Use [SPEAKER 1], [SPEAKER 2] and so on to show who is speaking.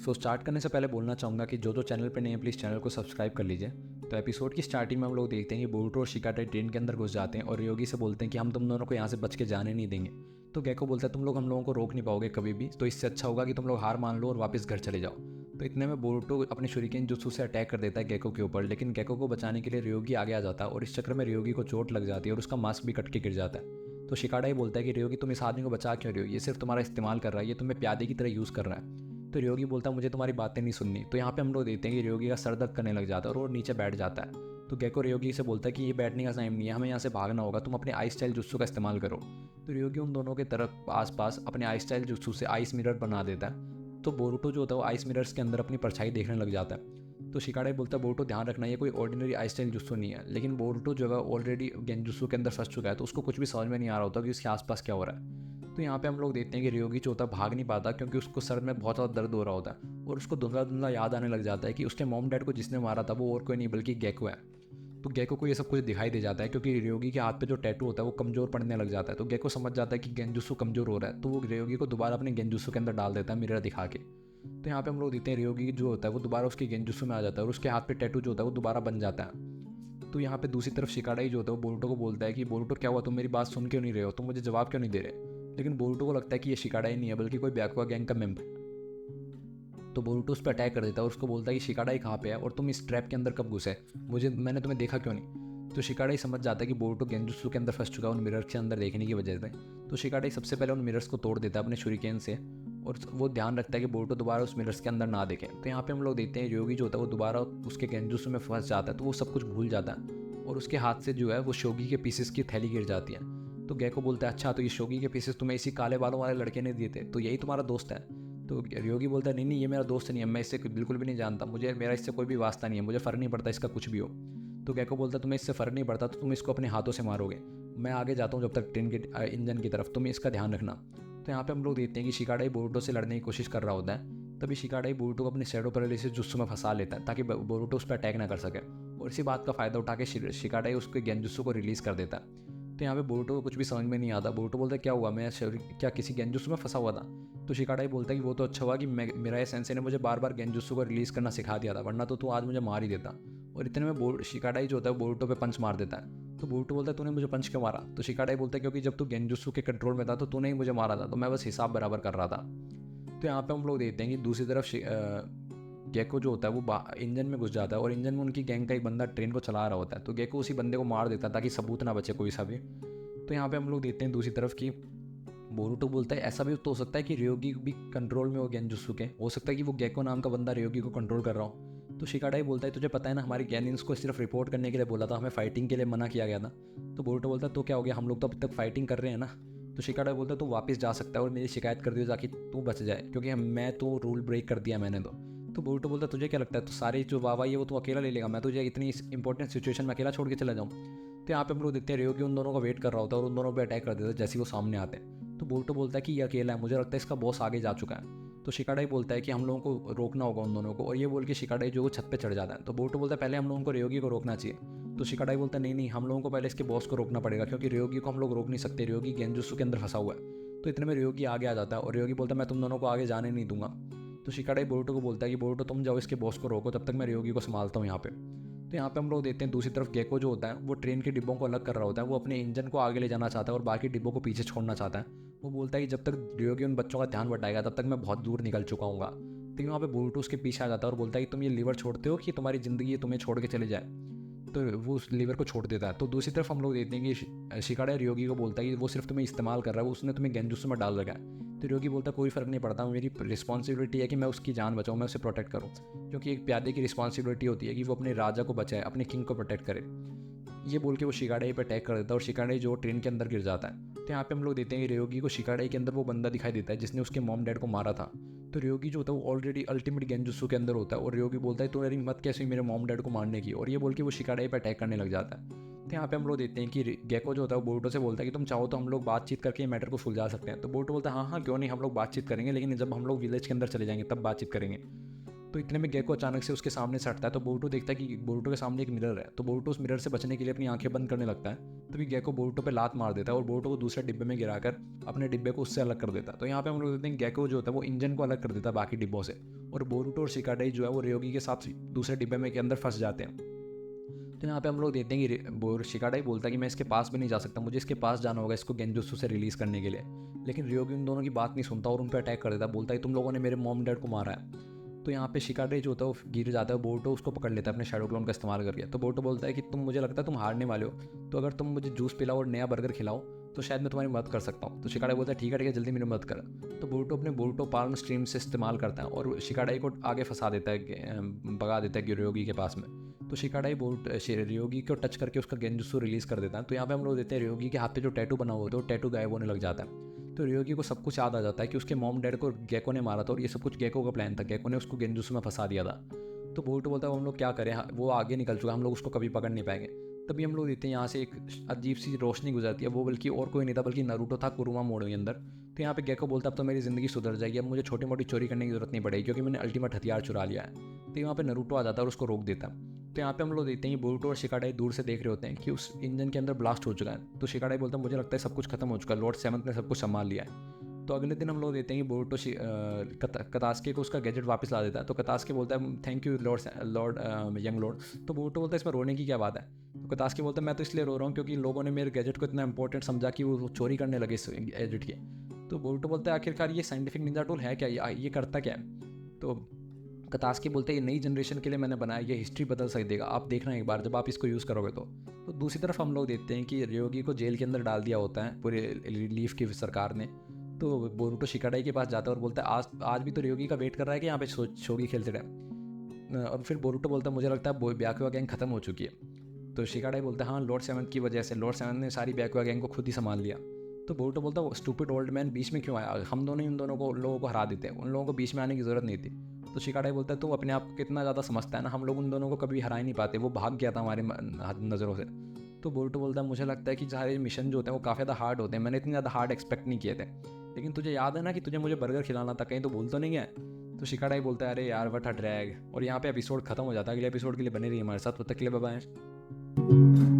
[SPEAKER 1] तो स्टार्ट करने से पहले बोलना चाहूँगा कि जो चैनल पे नए हैं प्लीज़ चैनल को सब्सक्राइब कर लीजिए। तो एपिसोड की स्टार्टिंग में हम लोग देखते हैं कि बोरुतो और शिकाटा ट्रेन के अंदर घुस जाते हैं और योगी से बोलते हैं कि हम तुम दोनों को यहाँ से बच के जाने नहीं देंगे। तो गेको बोलता है तुम लोग हम लोगों को रोक नहीं पाओगे कभी भी, तो इससे अच्छा होगा कि तुम लोग हार मान लो और वापस घर चले जाओ। तो इतने में बोरुतो अपने शुरिकेन जुत्सु से अटैक कर देता है गेको के ऊपर, लेकिन गेको को बचाने के लिए रयोगी आगे आ जाता है और इस चक्कर में रयोगी को चोट लग जाती है और उसका मास्क भी कट के गिर जाता है। तो शिकाटा ही बोलता है कि रयोगी तुम इस आदमी को बचा क्यों रहे हो, ये सिर्फ तुम्हारा इस्तेमाल कर रहा है, ये तुम्हें प्यादे की तरह यूज़ कर रहा है। तो रयोगी बोलता है मुझे तुम्हारी बातें नहीं सुननी। तो यहाँ पे हम लोग देखते हैं कि रयोगी का सर दर्द करने लग जाता है और वो नीचे बैठ जाता है। तो गेको रयोगी से बोलता है कि ये बैठने का टाइम नहीं है, हमें यहाँ से भागना होगा, तुम अपने आइस स्टाइल जुत्सु का इस्तेमाल करो। तो रयोगी उन दोनों के तरफ आसपास अपने आइस स्टाइल जुत्सु से आइस मिरर बना देता है। तो बोरुतो जो होता है वो आइस मिरर्स के अंदर अपनी परछाई देखने लग जाता है। तो शिकाडा बोलता है बोरुतो ध्यान रखना, ये कोई ऑर्डिनरी आइस स्टाइल जुत्सु नहीं है। लेकिन बोरुतो जो है ऑलरेडी गेंजुत्सु के अंदर फंस चुका है, तो उसको कुछ भी समझ में नहीं आ रहा होता कि उसके आसपास क्या हो रहा है। तो यहाँ पे हम लोग देखते हैं कि रयोगी जो होता है भाग नहीं पाता क्योंकि उसको सर में बहुत ज़्यादा दर्द हो रहा होता है और उसको धुंधला धुंधला याद आने लग जाता है कि उसके मॉम डैड को जिसने मारा था वो और कोई नहीं बल्कि गेको है। तो गेको को ये सब कुछ दिखाई दे जाता है क्योंकि रयोगी के हाथ पे जो टैटू होता है वो कमज़ोर पड़ने लग जाता है। तो गेको समझ जाता है कि गेंजुत्सु कमज़ोर हो रहा है, तो वो रयोगी को दोबारा अपने गेंजुत्सु के अंदर डाल देता है मिरर दिखा के। तो यहाँ पे हम लोग देखते हैं रयोगी जो होता है वो दोबारा उसके गेंजुत्सु में आ जाता है और उसके हाथ पे टैटू जो होता है वो दोबारा बन जाता है। तो यहाँ पे दूसरी तरफ शिकाडा ही जो होता है वो बोरुतो को बोलता है कि बोरुतो क्या हुआ, तुम मेरी बात सुन क्यों नहीं रहे हो, तुम मुझे जवाब क्यों नहीं दे रहे। लेकिन बोरुतो को लगता है कि ये शिकाडा ही नहीं है बल्कि कोई बैकुआ गैंग का मेंबर। तो बोरुतो उस पर अटैक कर देता है और उसको बोलता है कि शिकाडा ही कहाँ पे है और तुम इस ट्रैप के अंदर कब घुसे, मैंने तुम्हें देखा क्यों नहीं। तो शिकाडा ही समझ जाता है कि बोरुतो गेंजुत्सु के अंदर फंस चुका है उन मिरर्स के अंदर देखने की वजह से। तो शिकाडा ही सबसे पहले उन मिरर्स को तोड़ देता है अपने शुरिकेन से और वो ध्यान रखता है कि बोरुतो दोबारा उस मिरर्स के अंदर ना देखे। तो यहाँ पे हम लोग देखते हैं रयोगी जो होता है वो दोबारा उसके गेंजुत्सु में फंस जाता है, तो वो सब कुछ भूल जाता है और उसके हाथ से जो है वो शोगी के पीसेस की थैली गिर जाती है। तो गेको बोलता है अच्छा तो ये शोगी के पीसेस तुम्हें इसी काले बालों वाले लड़के ने दिए थे, तो यही तुम्हारा दोस्त है। तो रयोगी बोलता है नहीं नहीं ये मेरा दोस्त नहीं है, मैं इससे बिल्कुल भी नहीं जानता, मुझे मेरा इससे कोई भी वास्ता नहीं है, मुझे फ़र्क नहीं पड़ता इसका कुछ भी हो। तो गेको बोलता है तुम्हें इससे फ़र्क नहीं पड़ता तो तुम इसको अपने हाथों से मारोगे, मैं आगे जाता हूँ जब तक ट्रेन के इंजन की तरफ, तुम इसका ध्यान रखना। तो यहाँ पे हम लोग देखते हैं कि शिकाडा ही बोरुतो से लड़ने की कोशिश कर रहा होता है। तभी शिकाडा ही बोरुतो को अपने शैडो पैरालिसिस जुत्सु में फंसा लेता है ताकि बोरुतो उस पर अटैक ना कर सके और इसी बात का फ़ायदा उठा के शिकाडा ही उसके गेंजुत्सु को रिलीज़ कर देता है। तो यहाँ पे बोरुतो को कुछ भी समझ में नहीं आता। बोरुतो बोलता है क्या हुआ, मैं क्या किसी गेंजुत्सु में फंसा हुआ था। तो शिकाडा ही बोलता है कि वो तो अच्छा हुआ कि मेरा सेंसे ने मुझे बार बार गेंजुत्सु को रिलीज़ करना सिखा दिया था, वरना तो तू आज मुझे मार ही देता। और इतने में शिकाडा ही जो होता है बोरुतो पे पंच मार देता है। तो बोरुतो बोलता है तूने मुझे पंच क्यों मारा। तो शिकाडा ही बोलता है क्योंकि जब तू गेंजुत्सु के कंट्रोल में था तो तूने ही मुझे मारा था, तो मैं बस हिसाब बराबर कर रहा था। तो यहाँ पे हम लोग देखते हैं कि दूसरी तरफ गेको जो होता है वो इंजन में घुस जाता है और इंजन में उनकी गैंग का एक बंदा ट्रेन को चला रहा होता है। तो गेको उसी बंदे को मार देता है ताकि सबूत ना बचे कोई सा भी। तो यहाँ पे हम लोग देखते हैं दूसरी तरफ की बोरुतो बोलता है ऐसा भी तो हो सकता है कि रयोगी भी कंट्रोल में हो गेंजुत्सु के, हो सकता है कि वो गेको नाम का बंदा रयोगी को कंट्रोल कर रहा हो। तो शिकाडा ही बोलता है तुझे पता है ना हमारे गैनिन्स को सिर्फ रिपोर्ट करने के लिए बोला था, हमें फाइटिंग के लिए मना किया गया था। तो बोरुतो बोलता है तो क्या हो गया, हम लोग तो अब तक फाइटिंग कर रहे हैं ना। तो शिकाडा बोलता है तू वापस जा सकता है और मेरी शिकायत कर दियो ताकि तू बच जाए, क्योंकि मैं तो रूल ब्रेक कर दिया मैंने तो बोरुतो बोलता है तुझे क्या लगता है तो सारी जो वाहवाही है वो तू अकेला ले लेगा, मैं तुझे इतनी इंपॉर्टेंट सिचुएशन में अकेला छोड़ के चला जाऊँ। तो यहाँ पे हम लोग देखते हैं रयोगी उन दोनों को वेट कर रहा होता है और उन दोनों पे अटैक कर देता है जैसे वो सामने आते हैं। तो बोरुतो बोलता है कि ये अकेला है, मुझे लगता है इसका बॉस आगे जा चुका है। तो शिकाडा ही बोलता है कि हम लोगों को रोकना होगा उन दोनों को, और ये बोल के शिकाडा ही जो वो छत पे चढ़ जाता है। तो बोरुतो बोलता है पहले हम लोगों को रयोगी को रोकना चाहिए। तो शिकाडा ही बोलता है नहीं नहीं हम लोगों को पहले इसके बॉस को रोकना पड़ेगा क्योंकि रयोगी को हम लोग रोक नहीं सकते, रयोगी गेंजुत्सु के अंदर फंसा हुआ है। तो इतने में रयोगी आगे आ जाता है और रयोगी बोलता है मैं तुम दोनों को आगे जाने नहीं दूंगा। तो शिकाडा ही बोरुतो को बोलता है कि बोरुतो तुम जाओ इसके बॉस को रोको, तब तक मैं रयोगी को संभालता हूँ यहाँ पे। तो यहाँ पे हम लोग देखते हैं दूसरी तरफ गेको जो होता है वो ट्रेन के डिब्बों को अलग कर रहा होता है, वो अपने इंजन को आगे ले जाना चाहता है और बाकी डिब्बों को पीछे छोड़ना चाहता है। वो बोलता है कि जब तक रयोगी उन बच्चों का ध्यान बटाएगा तब तक मैं बहुत दूर निकल चुका हूँ। लेकिन वहाँ पे बोरुतो उसके पीछे आ जाता है और बोलता है कि तुम ये लीवर छोड़ते हो कि तुम्हारी ज़िंदगी तुम्हें छोड़ के चले जाए। तो वो उस लीवर को छोड़ देता है। तो दूसरी तरफ हम लोग देखते हैं कि शिकाडा रयोगी को बोलता है कि वो सिर्फ तुम्हें इस्तेमाल कर रहा है, वो उसने तुम्हें गेंजुत्सु में डाल रखा है। तो रयोगी बोलता है कोई फ़र्क नहीं पड़ता, मेरी रिस्पॉन्सिबिलिटी है कि मैं उसकी जान बचाऊँ, मैं उसे प्रोटेक्ट करूँ, क्योंकि एक प्यादे की रिस्पॉन्सिबिलिटी होती है कि वो अपने राजा को बचाए, अपने किंग को प्रोटेक्ट करे। ये बोल के वो शिकाडा पे अटैक कर देता है और शिकाडा जो ट्रेन के अंदर गिर जाता है। तो यहाँ पे हम लोग देखते हैं कि रयोगी को शिकाडा के अंदर वो बंदा दिखाई देता है जिसने उसके मॉम डैड को मारा था। तो रयोगी जो होता है वो ऑलरेडी अल्टीमेट गेंजुत्सु के अंदर होता है और रयोगी बोलता है तो मेरी हिम्मत कैसे हुई मेरे मॉम डैड को मारने की, और ये बोल के वो शिकाडा पे अटैक करने लग जाता है। तो यहाँ पे हम लोग देखते हैं कि गेको जो होता है वो बोरुतो से बोलता है कि तुम चाहो तो हम लोग बातचीत करके मैटर को सुलझा सकते हैं। तो बोरुतो बोलता है हाँ हाँ क्यों नहीं, हम लोग बातचीत करेंगे, लेकिन जब हम लोग विलेज के अंदर चले जाएंगे तब बातचीत करेंगे। तो इतने में गेको अचानक से उसके सामने से हटता है, तो बोरुटो देखता है कि बोरुटो के सामने एक मिरर है। तो बोरुटो उस मिरर से बचने के लिए अपनी आंखें बंद करने लगता है। तभी गेको बोरुटो पे लात मार देता है और बोरुटो को दूसरे डिब्बे में गिराकर अपने डिब्बे को उससे अलग कर देता है। तो यहाँ पे हम लोग देखते हैं गेको जो होता है वो इंजन को अलग कर देता है बाकी डिब्बों से, और बोरुटो और शिकाडाई जो है वो रयोगी के साथ दूसरे डिब्बे में के अंदर फंस जाते हैं। तो यहाँ पे हम लोग देखते हैं कि शिकाडाई बोलता है कि मैं इसके पास भी नहीं जा सकता, मुझे इसके पास जाना होगा इसको गेंजुत्सु से रिलीज़ करने के लिए। लेकिन रयोगी उन दोनों की बात नहीं सुनता और उन पर अटैक कर देता है, बोलता है तुम लोगों ने मेरे मॉम डैड को मारा है। तो यहाँ पे शिकाडाई जो होता है वो गिर जाता है, बोरुटो उसको पकड़ लेता है अपने शैडो क्लोन का इस्तेमाल करके। तो बोरुटो बोलता है कि मुझे लगता है तुम हारने वाले हो, तो अगर तुम मुझे जूस पिलाओ और नया बर्गर खिलाओ तो शायद मैं तुम्हारी मदद कर सकता हूँ। तो शिकाडाई बोलता है ठीक है जल्दी मेरी मदद कर। तो बोरुटो अपने बोरुटो पाल्म स्ट्रीम से इस्तेमाल करता है और शिकाडाई को आगे फंसा देता है, भगा देता है रयोगी के पास में। तो शिकाडाई रयोगी को टच करके उसका गेंजुत्सु रिलीज़ कर देता है। तो यहाँ पे हम लोग देखते हैं रयोगी के हाथ पे जो टैटू बना हुआ होता है वो टैटू गायब होने लग जाता है। तो रयोगी को सब कुछ याद आ जाता है कि उसके मॉम डैड को गेको ने मारा था और ये सब कुछ गेको का प्लान था, गेको ने उसको गेंजुत्सु में फंसा दिया था। तो बोरुटो बोलता है हम लोग क्या करें, वो आगे निकल चुका, हम लोग उसको कभी पकड़ नहीं पाएंगे। तभी हम लोग देखते हैं यहाँ से एक अजीब सी रोशनी गुजरती है, वो बल्कि और कोई नहीं था बल्कि नारुतो था कुरुमा मोड़ के अंदर। तो यहाँ पे गेको बोलता है अब तो मेरी ज़िंदगी सुधर जाएगी, अब मुझे छोटी मोटी चोरी करने की जरूरत नहीं पड़ेगी क्योंकि मैंने अल्टीमेट हथियार चुरा लिया है। तो यहाँ पे नारुतो आ जाता है और उसको रोक देता है। तो यहाँ पे हम लोग देखते हैं कि बोरुटो और शिकाडाई दूर से देख रहे होते हैं कि उस इंजन के अंदर ब्लास्ट हो चुका है। तो शिकाडाई बोलता है मुझे लगता है सब कुछ खत्म हो चुका है, लॉर्ड सेवंथ ने सब कुछ संभाल लिया है। तो अगले दिन हम लोग देते हैं कि बोरुटो कतास्के को उसका गैजेट वापस ला देता है। तो कतास्के बोलता है thank you Lord young Lord. तो बोरुटो बोलता है इसमें रोने की क्या बात है। तो कतास्के बोलता है मैं तो इसलिए रो रहा हूँ क्योंकि लोगों ने मेरे गैजेट को इतना इंपॉर्टेंट समझा कि वो चोरी करने लगे इस गैजेट के। तो बोरुटो बोलता है आखिरकार ये साइंटिफिक निंजा टूल है क्या, ये करता क्या है। तो कतास्के बोलते हैं ये नई जनरेशन के लिए मैंने बनाया, ये हिस्ट्री बदल सक देगा, आप देखना एक बार जब आप इसको यूज़ करोगे तो दूसरी तरफ हम लोग देखते हैं कि रयोगी को जेल के अंदर डाल दिया होता है पूरे लीफ की सरकार ने। तो बोरुटो शिकाडाई के पास जाता है और बोलता है आज भी तो रयोगी का वेट कर रहा है कि यहाँ पे शोगी खेलते रहे। और फिर बोरुटो बोलता है मुझे लगता है ब्याकुआ गैंग खत्म हो चुकी है। तो शिकाडाई बोलता है हाँ लॉर्ड सेवंथ की वजह से, लॉर्ड सेवंथ ने सारी ब्याकुआ गैंग को खुद ही संभाल लिया। तो बोरुटो बोलता है वो स्टूपिड ओल्ड मैन बीच में क्यों आया, हम दोनों ही उन दोनों को लोगों को हरा देते हैं, उन लोगों को बीच में आने की ज़रूरत नहीं थी। तो शिकाडाई बोलता है तू अपने आप को कितना ज़्यादा समझता है ना, हम लोग उन दोनों को कभी हरा ही नहीं पाते, वो भाग गया था हमारे नज़रों से। तो बोरुटो बोलता है मुझे लगता है कि सारे मिशन जो होते हैं वो काफ़ी ज़्यादा हार्ड होते हैं, मैंने इतने ज़्यादा हार्ड एक्सपेक्ट नहीं किए थे, लेकिन तुझे याद है ना कि तुझे मुझे बर्गर खिलाना था, कहीं तो भूल तो नहीं है। तो शिकाडाई बोलता है अरे यार व्हाट अ ड्रैग। और यहाँ पे एपिसोड खत्म हो जाता है। अगले एपिसोड के लिए बने रहिए हमारे साथ, तब तक के लिए बाय बाय।